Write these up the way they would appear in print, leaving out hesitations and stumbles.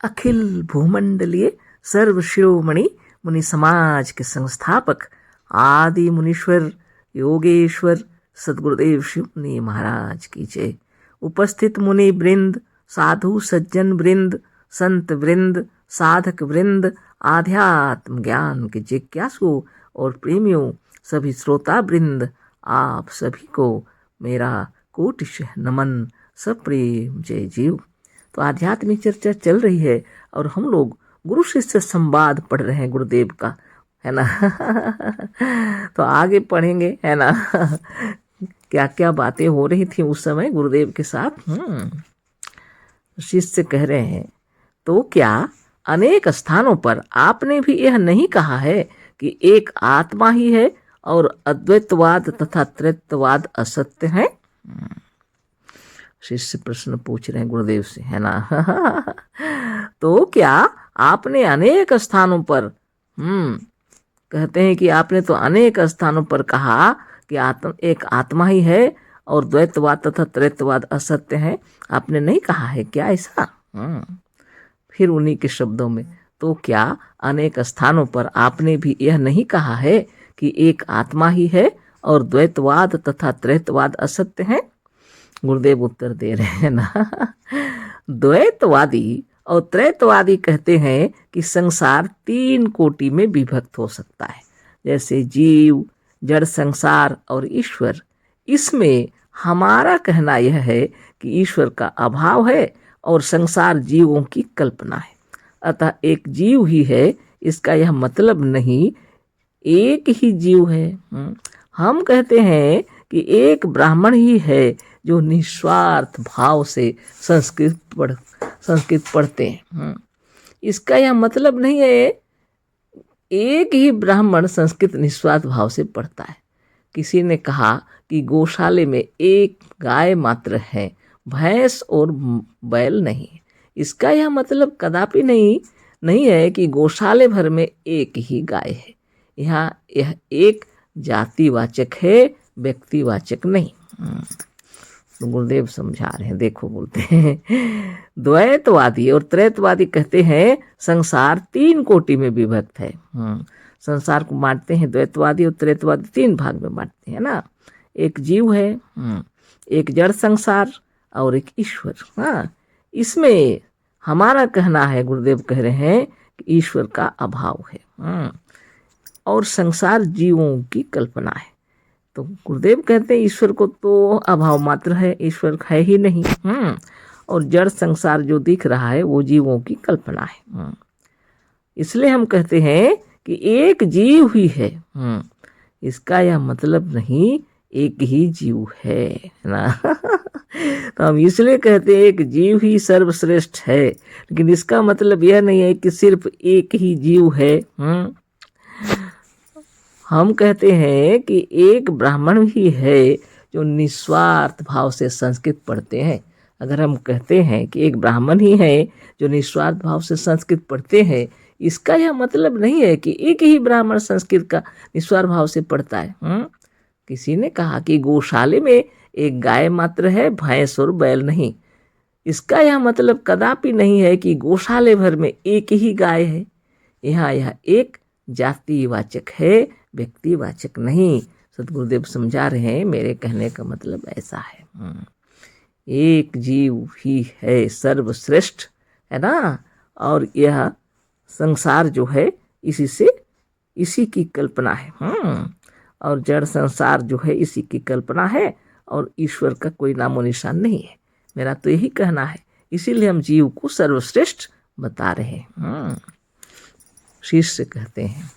अखिल भूमंडलीय सर्व शिरोमणि मुनि समाज के संस्थापक आदि मुनीश्वर योगेश्वर सदगुरुदेव शिव मुनि महाराज की जय। उपस्थित मुनि वृंद, साधु सज्जन वृंद, संत वृंद, साधक वृंद, आध्यात्म ज्ञान के जिज्ञासु और प्रेमियों, सभी श्रोता वृंद, आप सभी को मेरा कोटिशः नमन, सप्रेम जय जीव। तो आध्यात्मिक चर्चा चल रही है और हम लोग गुरु शिष्य संवाद पढ़ रहे हैं गुरुदेव का, है ना। तो आगे पढ़ेंगे, है ना। क्या क्या बातें हो रही थी उस समय गुरुदेव के साथ। शिष्य कह रहे हैं, तो क्या अनेक स्थानों पर आपने भी यह नहीं कहा है कि एक आत्मा ही है और अद्वैतवाद तथा त्रैतवाद असत्य है। शिष्य प्रश्न पूछ रहे हैं गुरुदेव से, है ना। तो क्या आपने अनेक स्थानों पर कहते हैं कि आपने तो अनेक स्थानों पर कहा कि एक आत्मा ही है और द्वैतवाद तथा त्रैतवाद असत्य है, आपने नहीं कहा है क्या ऐसा। फिर उन्हीं के शब्दों में, तो क्या अनेक स्थानों पर आपने भी यह नहीं कहा है कि एक आत्मा ही है और द्वैतवाद तथा त्रैतवाद असत्य है। गुरुदेव उत्तर दे रहे हैं ना। द्वैतवादी और त्रैतवादी कहते हैं कि संसार 3 कोटि में विभक्त हो सकता है, जैसे जीव, जड़ संसार और ईश्वर। इसमें हमारा कहना यह है कि ईश्वर का अभाव है और संसार जीवों की कल्पना है। अतः एक जीव ही है, इसका यह मतलब नहीं एक ही जीव है। हम कहते हैं कि एक ब्राह्मण ही है जो निस्वार्थ भाव से संस्कृत पढ़ते हैं। इसका यह मतलब नहीं है एक ही ब्राह्मण संस्कृत निस्वार्थ भाव से पढ़ता है। किसी ने कहा कि गौशाले में एक गाय मात्र है, भैंस और बैल नहीं। इसका यह मतलब कदापि नहीं है कि गौशाले भर में एक ही गाय है। यहाँ यह एक जातिवाचक है, व्यक्तिवाचक नहीं। तो गुरुदेव समझा रहे हैं, देखो बोलते हैं द्वैतवादी और त्रैतवादी कहते हैं संसार 3 कोटि में विभक्त है। संसार को बांटते हैं द्वैतवादी और त्रैतवादी 3 भाग में बांटते हैं ना। एक जीव है, एक जड़ संसार और एक ईश्वर। इसमें हमारा कहना है, गुरुदेव कह रहे हैं कि ईश्वर का अभाव है और संसार जीवों की कल्पना है। तो गुरुदेव कहते हैं ईश्वर को तो अभाव मात्र है, ईश्वर है ही नहीं। और जड़ संसार जो दिख रहा है वो जीवों की कल्पना है। इसलिए हम कहते हैं कि एक जीव ही है। इसका यह मतलब नहीं एक ही जीव है ना। तो हम इसलिए कहते हैं एक जीव ही सर्वश्रेष्ठ है, लेकिन इसका मतलब यह नहीं है कि सिर्फ एक ही जीव है। हम कहते हैं कि एक ब्राह्मण ही है जो निस्वार्थ भाव से संस्कृत पढ़ते हैं। अगर हम कहते हैं कि एक ब्राह्मण ही है जो निस्वार्थ भाव से संस्कृत पढ़ते हैं, इसका यह मतलब नहीं है कि एक ही ब्राह्मण संस्कृत का निस्वार्थ भाव से पढ़ता है। किसी ने कहा कि गौशाले में एक गाय मात्र है, भैंस और बैल नहीं। इसका यह मतलब कदापि नहीं है कि गौशाले भर में एक ही गाय है। यहाँ यह एक जातिवाचक है, व्यक्तिवाचक नहीं। सतगुरुदेव समझा रहे हैं, मेरे कहने का मतलब ऐसा है। एक जीव ही है सर्वश्रेष्ठ, है ना। और यह संसार जो है इसी की कल्पना है। और जड़ संसार जो है इसी की कल्पना है और ईश्वर का कोई नामो निशान नहीं है। मेरा तो यही कहना है, इसीलिए हम जीव को सर्वश्रेष्ठ बता रहे हैं। शिष्य कहते हैं,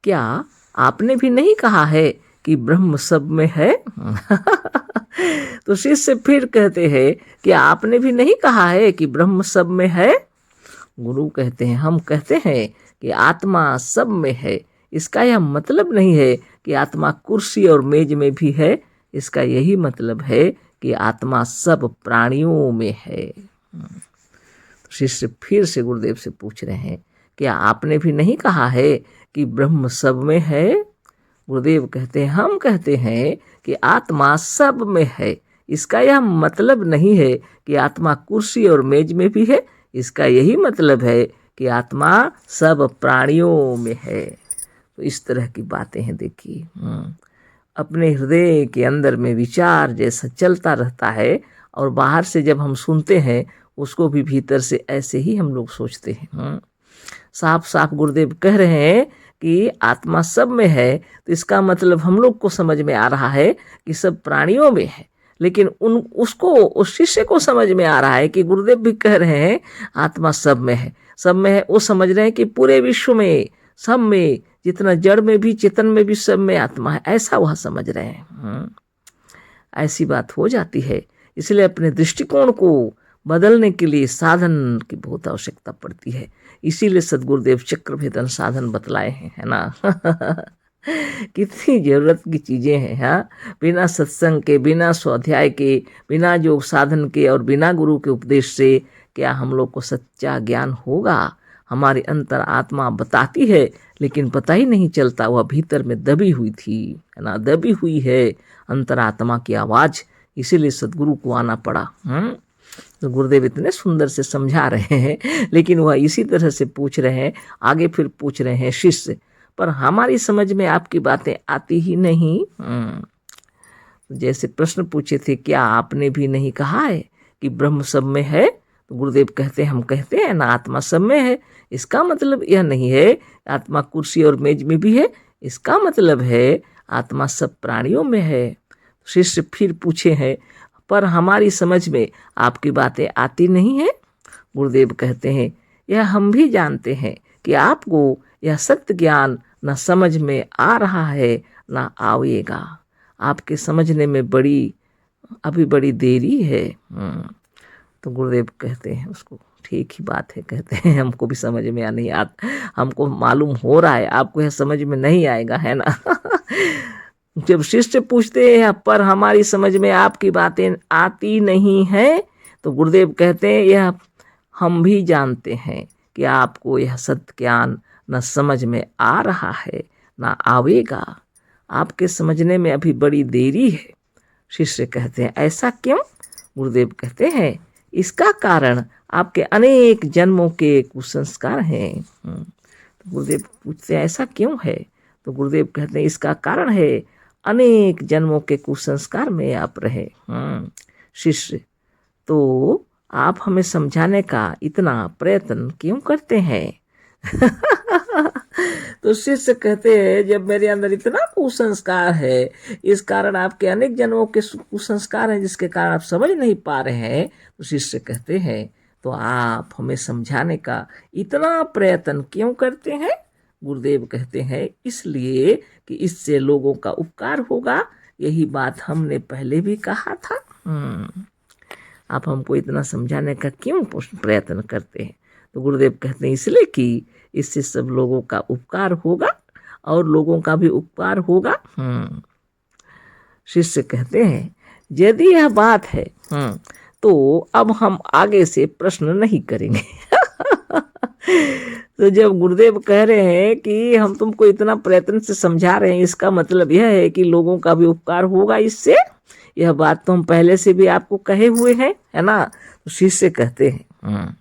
क्या आपने भी नहीं कहा है कि ब्रह्म सब में है। तो शिष्य फिर कहते हैं कि आपने भी नहीं कहा है कि ब्रह्म सब में है। गुरु कहते हैं, हम कहते हैं कि आत्मा सब में है। इसका यह मतलब नहीं है कि आत्मा कुर्सी और मेज में भी है। इसका यही मतलब है कि आत्मा सब प्राणियों में है। शिष्य फिर से गुरुदेव से पूछ रहे हैं, क्या आपने भी नहीं कहा है कि ब्रह्म सब में है। गुरुदेव कहते हैं, हम कहते हैं कि आत्मा सब में है। इसका यह मतलब नहीं है कि आत्मा कुर्सी और मेज में भी है। इसका यही मतलब है कि आत्मा सब प्राणियों में है। तो इस तरह की बातें हैं। देखिए, अपने हृदय के अंदर में विचार जैसा चलता रहता है और बाहर से जब हम सुनते हैं उसको भी भीतर से ऐसे ही हम लोग सोचते हैं। साफ साफ गुरुदेव कह रहे हैं कि आत्मा सब में है, तो इसका मतलब हम लोग को समझ में आ रहा है कि सब प्राणियों में है, लेकिन उस शिष्य को समझ में आ रहा है कि गुरुदेव भी कह रहे हैं आत्मा सब में है, सब में है। वो समझ रहे हैं कि पूरे विश्व में, सब में, जितना जड़ में भी चेतन में भी सब में आत्मा है, ऐसा वह समझ रहे हैं। ऐसी बात हो जाती है। इसलिए अपने दृष्टिकोण को बदलने के लिए साधन की बहुत आवश्यकता पड़ती है। इसीलिए सद्गुरुदेव चक्रभेदन साधन बतलाए हैं, है ना। कितनी जरूरत की चीजें हैं। हाँ, बिना सत्संग के, बिना स्वाध्याय के, बिना योग साधन के और बिना गुरु के उपदेश से क्या हम लोग को सच्चा ज्ञान होगा? हमारी अंतर आत्मा बताती है, लेकिन पता ही नहीं चलता वह भीतर में दबी हुई थी, है ना, दबी हुई है अंतरात्मा की आवाज। इसीलिए सदगुरु को आना पड़ा। तो गुरुदेव इतने सुंदर से समझा रहे हैं, लेकिन वह इसी तरह से पूछ रहे हैं। आगे फिर पूछ रहे हैं शिष्य, पर हमारी समझ में आपकी बातें आती ही नहीं। जैसे प्रश्न पूछे थे, क्या आपने भी नहीं कहा है कि ब्रह्म सब में है? तो गुरुदेव कहते हैं, हम कहते हैं ना आत्मा सब में है। इसका मतलब यह नहीं है आत्मा कुर्सी और मेज में भी है, इसका मतलब है आत्मा सब प्राणियों में है। शिष्य फिर पूछे हैं, पर हमारी समझ में आपकी बातें आती नहीं है। गुरुदेव कहते हैं, यह हम भी जानते हैं कि आपको यह सत्य ज्ञान न समझ में आ रहा है न आएगा। आपके समझने में अभी बड़ी देरी है। तो गुरुदेव कहते हैं उसको, ठीक ही बात है, कहते हैं हमको भी समझ में नहीं आता, हमको मालूम हो रहा है, आपको यह समझ में नहीं आएगा, है ना। जब शिष्य पूछते हैं पर हमारी समझ में आपकी बातें आती नहीं है, तो गुरुदेव कहते हैं यह हम भी जानते हैं कि आपको यह सत्य ज्ञान न समझ में आ रहा है न आवेगा। आपके समझने में अभी बड़ी देरी है। शिष्य कहते हैं, ऐसा क्यों? गुरुदेव कहते हैं, इसका कारण आपके अनेक जन्मों के कुसंस्कार हैं। तो गुरुदेव पूछते हैं, ऐसा क्यों है? तो गुरुदेव कहते हैं, इसका कारण है अनेक जन्मों के कुसंस्कार में आप रहे। शिष्य, तो आप हमें समझाने का इतना प्रयत्न क्यों करते हैं? तो शिष्य कहते हैं, जब मेरे अंदर इतना कुसंस्कार है, इस कारण आपके अनेक जन्मों के कुसंस्कार हैं जिसके कारण आप समझ नहीं पा रहे हैं। तो शिष्य कहते हैं, तो आप हमें समझाने का इतना प्रयत्न क्यों करते हैं? गुरुदेव कहते हैं, इसलिए कि इससे लोगों का उपकार होगा। यही बात हमने पहले भी कहा था। आप हमको इतना समझाने का क्यों प्रयत्न करते हैं? तो गुरुदेव कहते हैं, इसलिए कि इससे सब लोगों का उपकार होगा और लोगों का भी उपकार होगा। शिष्य कहते हैं, यदि यह बात है तो अब हम आगे से प्रश्न नहीं करेंगे। तो जब गुरुदेव कह रहे हैं कि हम तुमको इतना प्रयत्न से समझा रहे हैं, इसका मतलब यह है कि लोगों का भी उपकार होगा इससे। यह बात तो हम पहले से भी आपको कहे हुए हैं, है ना। तो शिष्य कहते हैं,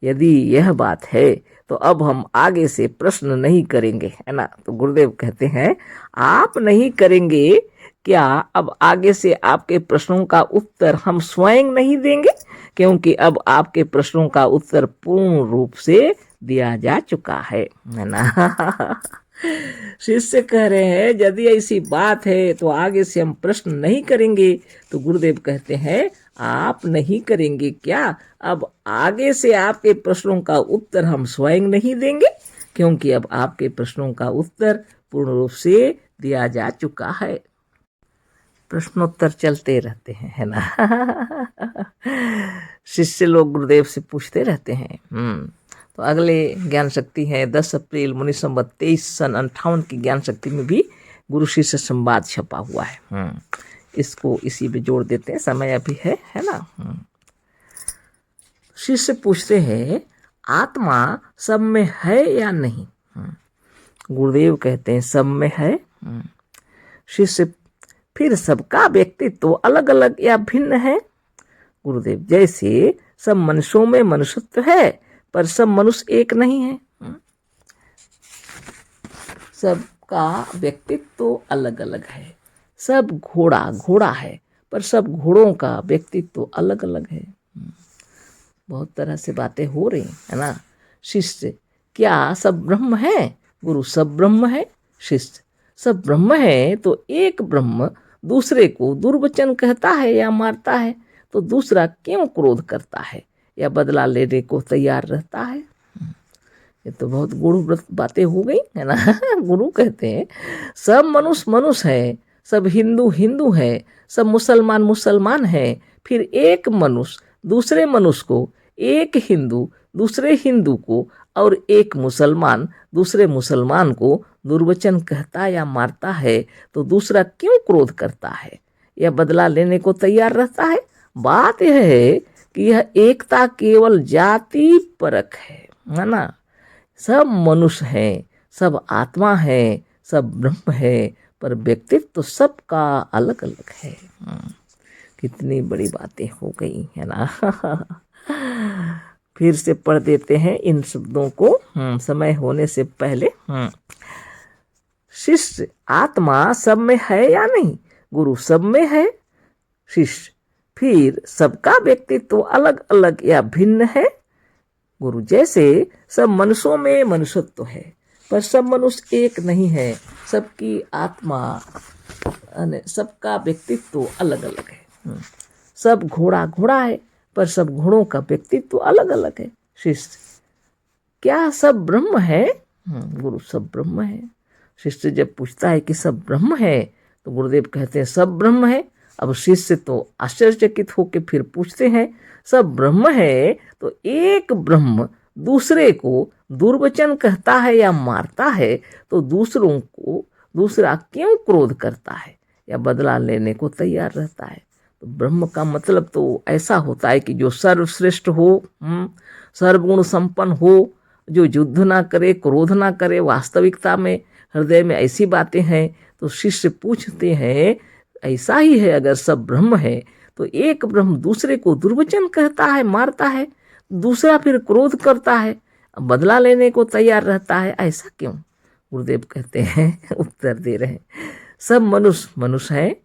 यदि यह बात है तो अब हम आगे से प्रश्न नहीं करेंगे, है ना। तो गुरुदेव कहते हैं, आप नहीं करेंगे क्या? अब आगे से आपके प्रश्नों का उत्तर हम स्वयं नहीं देंगे, क्योंकि अब आपके प्रश्नों का उत्तर पूर्ण रूप से दिया जा चुका है ना। शिष्य कह रहे हैं, यदि ऐसी बात है तो आगे से हम प्रश्न नहीं करेंगे। तो गुरुदेव कहते हैं, आप नहीं करेंगे क्या? अब आगे से आपके प्रश्नों का उत्तर हम स्वयं नहीं देंगे, क्योंकि अब आपके प्रश्नों का उत्तर पूर्ण रूप से दिया जा चुका है। प्रश्नोत्तर चलते रहते हैं, है ना। शिष्य लोग गुरुदेव से पूछते रहते हैं। तो अगले ज्ञान शक्ति है 10 अप्रैल 1923 सन 58 की ज्ञान शक्ति में भी गुरु शिष्य संवाद छपा हुआ है। इसको इसी में जोड़ देते हैं, समय अभी है ना। शिष्य पूछते हैं, आत्मा सब में है या नहीं? गुरुदेव कहते हैं, सब में है। शिष्य, फिर सबका व्यक्तित्व अलग अलग या भिन्न है? गुरुदेव, जैसे सब मनुष्यों में मनुष्यत्व है, पर सब मनुष्य एक नहीं है। सबका व्यक्तित्व तो अलग अलग है। सब घोड़ा घोड़ा है, पर सब घोड़ों का व्यक्तित्व तो अलग अलग है। बहुत तरह से बातें हो रही है ना। शिष्य, क्या सब ब्रह्म है? गुरु, सब ब्रह्म है। शिष्य, सब ब्रह्म है तो एक ब्रह्म दूसरे को दुर्वचन कहता है या मारता है तो दूसरा क्यों क्रोध करता है या बदला लेने को तैयार रहता है? ये तो बहुत गूढ़ बातें हो गई है ना। गुरु कहते हैं सब मनुष्य मनुष्य है, सब हिंदू हिंदू है, सब मुसलमान मुसलमान है, फिर एक मनुष्य दूसरे मनुष्य को, एक हिंदू दूसरे हिंदू को और एक मुसलमान दूसरे मुसलमान को दुर्वचन कहता या मारता है तो दूसरा क्यों क्रोध करता है या बदला लेने को तैयार रहता है? बात यह है कि यह एकता केवल जाति परक है ना। सब मनुष्य हैं, सब आत्मा है, सब ब्रह्म है, पर व्यक्तित्व तो सबका अलग अलग है। कितनी बड़ी बातें हो गई है ना। फिर से पढ़ देते हैं इन शब्दों को समय होने से पहले। शिष्य, आत्मा सब में है या नहीं? गुरु, सब में है। शिष्य, फिर सबका व्यक्तित्व तो अलग अलग या भिन्न है? गुरु, जैसे सब मनुष्यों में मनुष्यत्व है, पर सब मनुष्य एक नहीं है। सबकी आत्मा, सबका व्यक्तित्व तो अलग अलग है। सब घोड़ा घोड़ा है, पर सब घोड़ों का व्यक्तित्व तो अलग अलग है। शिष्य, क्या सब ब्रह्म है? गुरु, सब ब्रह्म है। शिष्य जब पूछता है कि सब ब्रह्म है तो गुरुदेव कहते हैं सब ब्रह्म है। अब शिष्य तो आश्चर्यचकित होकर फिर पूछते हैं सब ब्रह्म है तो एक ब्रह्म दूसरे को दुर्वचन कहता है या मारता है तो दूसरों को दूसरा क्यों क्रोध करता है या बदला लेने को तैयार रहता है? तो ब्रह्म का मतलब तो ऐसा होता है कि जो सर्वश्रेष्ठ हो, सर्वगुण संपन्न हो, जो युद्ध ना करे, क्रोध ना करे। वास्तविकता में हृदय में ऐसी बातें हैं। तो शिष्य पूछते हैं ऐसा ही है, अगर सब ब्रह्म है तो एक ब्रह्म दूसरे को दुर्वचन कहता है, मारता है, दूसरा फिर क्रोध करता है, बदला लेने को तैयार रहता है, ऐसा क्यों? गुरुदेव कहते हैं, उत्तर दे रहे हैं, सब मनुष्य मनुष्य है,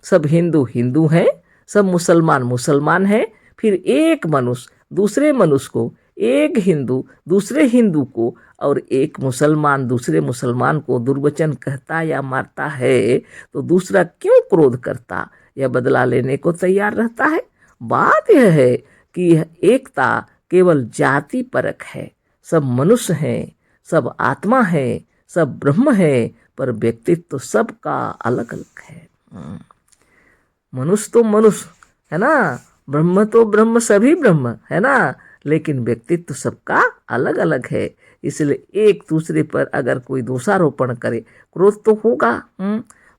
सब हिंदू हिंदू है, सब मुसलमान मुसलमान है, फिर एक मनुष्य दूसरे मनुष्य को, एक हिंदू दूसरे हिंदू को और एक मुसलमान दूसरे मुसलमान को दुर्वचन कहता या मारता है तो दूसरा क्यों क्रोध करता या बदला लेने को तैयार रहता है? बात यह है कि यह एकता केवल जाति परक है। सब मनुष्य हैं, सब आत्मा है, सब ब्रह्म है, पर व्यक्तित्व तो सबका अलग अलग है। मनुष्य तो मनुष्य है ना, ब्रह्म तो ब्रह्म, सभी ब्रह्म है ना, लेकिन व्यक्तित्व सबका अलग अलग है। इसलिए एक दूसरे पर अगर कोई दोषारोपण करे, क्रोध तो होगा,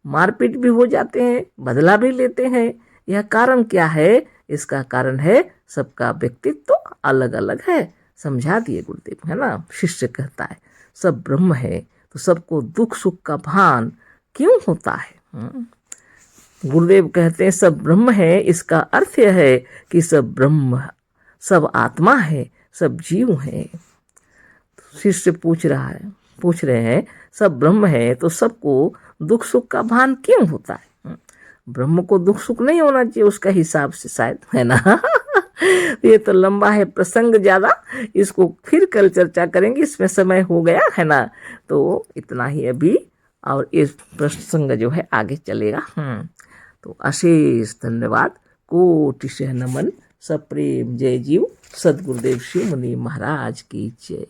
मारपीट भी हो जाते हैं, बदला भी लेते हैं। यह कारण क्या है? इसका कारण है सबका व्यक्तित्व तो अलग अलग है। समझा दिए गुरुदेव, है ना। शिष्य कहता है सब ब्रह्म है तो सबको दुख सुख का भान क्यों होता है? गुरुदेव कहते हैं सब ब्रह्म है, इसका अर्थ यह है कि सब ब्रह्म, सब आत्मा है, सब जीव है। शिष्य पूछ रहे हैं सब ब्रह्म है तो सबको दुख सुख का भान क्यों होता है? ब्रह्म को दुख सुख नहीं होना चाहिए उसका हिसाब से, शायद, है ना। ये तो लंबा है प्रसंग ज़्यादा, इसको फिर कल चर्चा करेंगे, इसमें समय हो गया है ना। तो इतना ही अभी, और इस प्रसंग जो है आगे चलेगा। तो अशेष धन्यवाद, कोटि नमन, सप्रेम जय जीव। सदगुरुदेव शिव मुनि महाराज की जय।